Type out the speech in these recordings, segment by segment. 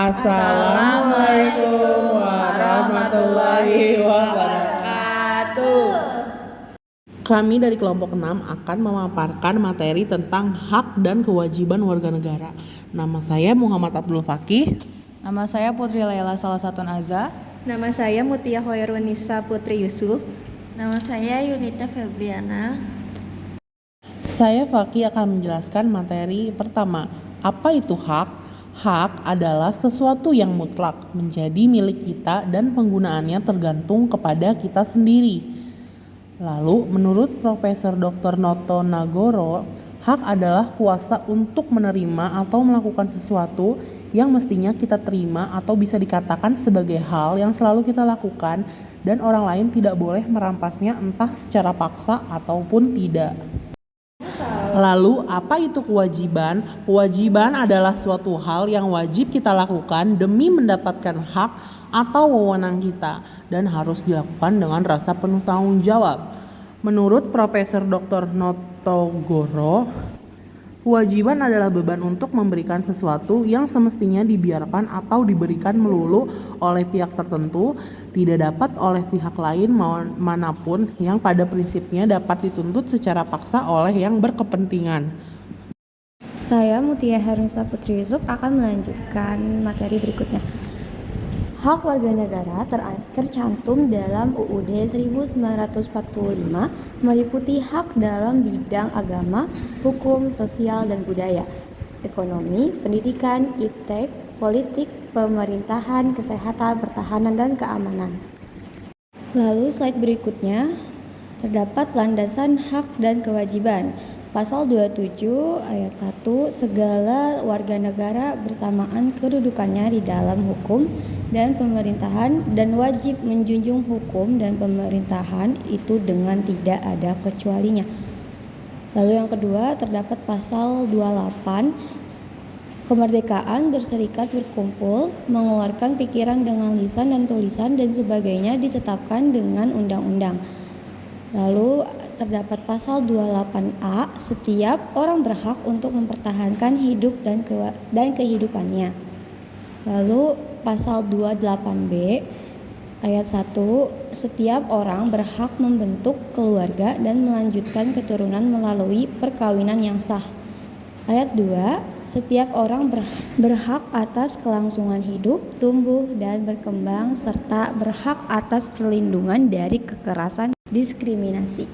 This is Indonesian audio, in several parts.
Assalamualaikum warahmatullahi wabarakatuh. Kami dari kelompok 6 akan memaparkan materi tentang hak dan kewajiban warga negara. Nama saya Muhammad Abdul Fakih. Nama saya Putri Laila Salasatun Azza. Nama saya Mutia Khairunisa Putri Yusuf. Nama saya Yunita Febriana. Saya Fakih akan menjelaskan materi pertama. Apa itu hak? Hak adalah sesuatu yang mutlak, menjadi milik kita dan penggunaannya tergantung kepada kita sendiri. Lalu, menurut Profesor Dr. Noto Nagoro, hak adalah kuasa untuk menerima atau melakukan sesuatu yang mestinya kita terima atau bisa dikatakan sebagai hal yang selalu kita lakukan dan orang lain tidak boleh merampasnya entah secara paksa ataupun tidak. Lalu, apa itu kewajiban? Kewajiban adalah suatu hal yang wajib kita lakukan demi mendapatkan hak atau wewenang kita dan harus dilakukan dengan rasa penuh tanggung jawab. Menurut Profesor Dr. Notogoro, kewajiban adalah beban untuk memberikan sesuatu yang semestinya dibiarkan atau diberikan melulu oleh pihak tertentu, tidak dapat oleh pihak lain manapun yang pada prinsipnya dapat dituntut secara paksa oleh yang berkepentingan. Saya Mutia Khairunisa Putri Yusuf akan melanjutkan materi berikutnya. Hak warga negara tercantum dalam UUD 1945 meliputi hak dalam bidang agama, hukum, sosial, dan budaya, ekonomi, pendidikan, iptek, politik, pemerintahan, kesehatan, pertahanan, dan keamanan. Lalu slide berikutnya terdapat landasan hak dan kewajiban. Pasal 27 ayat 1, segala warga negara bersamaan kedudukannya di dalam hukum dan pemerintahan dan wajib menjunjung hukum dan pemerintahan itu dengan tidak ada kecualinya. Lalu yang kedua terdapat pasal 28, kemerdekaan berserikat, berkumpul, mengeluarkan pikiran dengan lisan dan tulisan dan sebagainya ditetapkan dengan undang-undang. Lalu terdapat pasal 28A, setiap orang berhak untuk mempertahankan hidup dan kehidupannya. Lalu pasal 28B ayat 1, setiap orang berhak membentuk keluarga dan melanjutkan keturunan melalui perkawinan yang sah. Ayat 2, setiap orang berhak atas kelangsungan hidup, tumbuh dan berkembang serta berhak atas perlindungan dari kekerasan diskriminasi.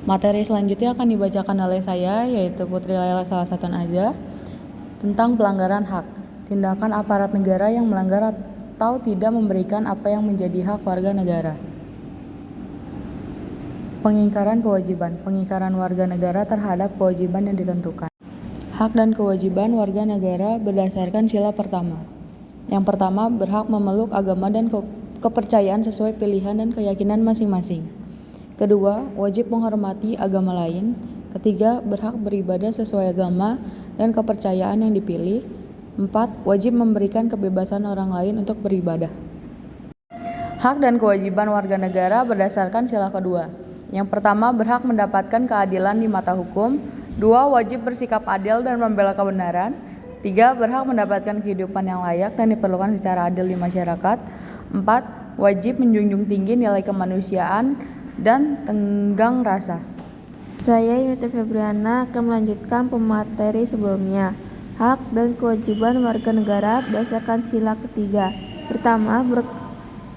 Materi selanjutnya akan dibacakan oleh saya, yaitu Putri Laila Salasatun Azza, tentang pelanggaran hak, tindakan aparat negara yang melanggar atau tidak memberikan apa yang menjadi hak warga negara. Pengingkaran kewajiban, pengingkaran warga negara terhadap kewajiban yang ditentukan. Hak dan kewajiban warga negara berdasarkan sila pertama. Yang pertama, berhak memeluk agama dan kepercayaan sesuai pilihan dan keyakinan masing-masing. Kedua, wajib menghormati agama lain. Ketiga, berhak beribadah sesuai agama dan kepercayaan yang dipilih. 4. Wajib memberikan kebebasan orang lain untuk beribadah. Hak dan kewajiban warga negara berdasarkan sila kedua. Yang pertama, berhak mendapatkan keadilan di mata hukum. 2. Wajib bersikap adil dan membela kebenaran. 3. Berhak mendapatkan kehidupan yang layak dan diperlukan secara adil di masyarakat. 4. Wajib menjunjung tinggi nilai kemanusiaan dan tenggang rasa. Saya Yunita Febriana akan melanjutkan pemateri sebelumnya. Hak dan kewajiban warga negara berdasarkan sila ketiga. Pertama,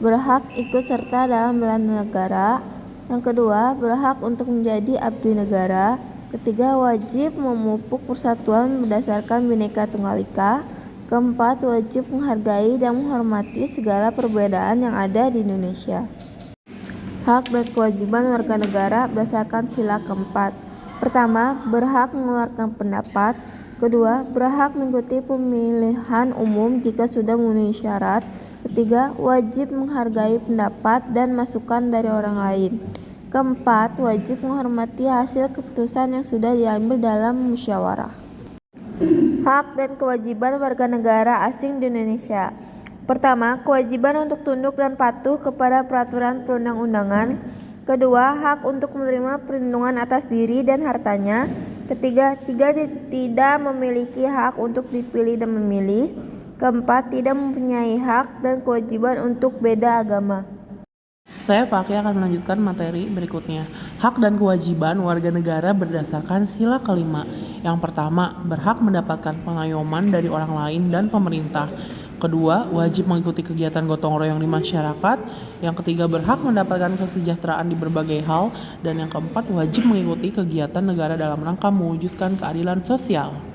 berhak ikut serta dalam bela negara. Yang kedua, berhak untuk menjadi abdi negara. Ketiga, wajib memupuk persatuan berdasarkan Bhinneka Tunggal Ika. Keempat, wajib menghargai dan menghormati segala perbedaan yang ada di Indonesia. Hak dan kewajiban warga negara berdasarkan sila keempat. Pertama, berhak mengeluarkan pendapat. Kedua, berhak mengikuti pemilihan umum jika sudah memenuhi syarat. Ketiga, wajib menghargai pendapat dan masukan dari orang lain. Keempat, wajib menghormati hasil keputusan yang sudah diambil dalam musyawarah. Hak dan kewajiban warga negara asing di Indonesia. Pertama, kewajiban untuk tunduk dan patuh kepada peraturan perundang-undangan. Kedua, hak untuk menerima perlindungan atas diri dan hartanya. Ketiga, tidak memiliki hak untuk dipilih dan memilih. Keempat, tidak mempunyai hak dan kewajiban untuk beda agama. Saya Fakih akan melanjutkan materi berikutnya. Hak dan kewajiban warga negara berdasarkan sila kelima. Yang pertama, berhak mendapatkan pengayoman dari orang lain dan pemerintah. Kedua, wajib mengikuti kegiatan gotong royong di masyarakat. Yang ketiga, berhak mendapatkan kesejahteraan di berbagai hal. Dan yang keempat, wajib mengikuti kegiatan negara dalam rangka mewujudkan keadilan sosial.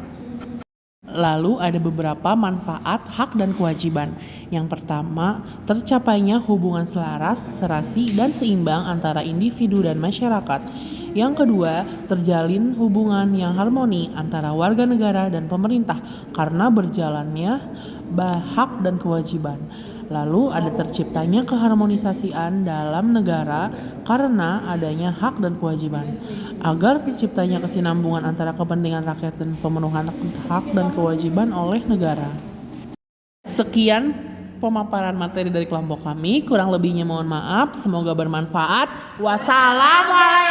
Lalu ada beberapa manfaat hak dan kewajiban. Yang pertama, tercapainya hubungan selaras, serasi, dan seimbang antara individu dan masyarakat. Yang kedua, terjalin hubungan yang harmoni antara warga negara dan pemerintah karena berjalannya hak dan kewajiban. Lalu ada terciptanya keharmonisasian dalam negara karena adanya hak dan kewajiban. Agar terciptanya kesinambungan antara kepentingan rakyat dan pemenuhan hak dan kewajiban oleh negara. Sekian pemaparan materi dari kelompok kami. Kurang lebihnya mohon maaf. Semoga bermanfaat. Wassalamualaikum.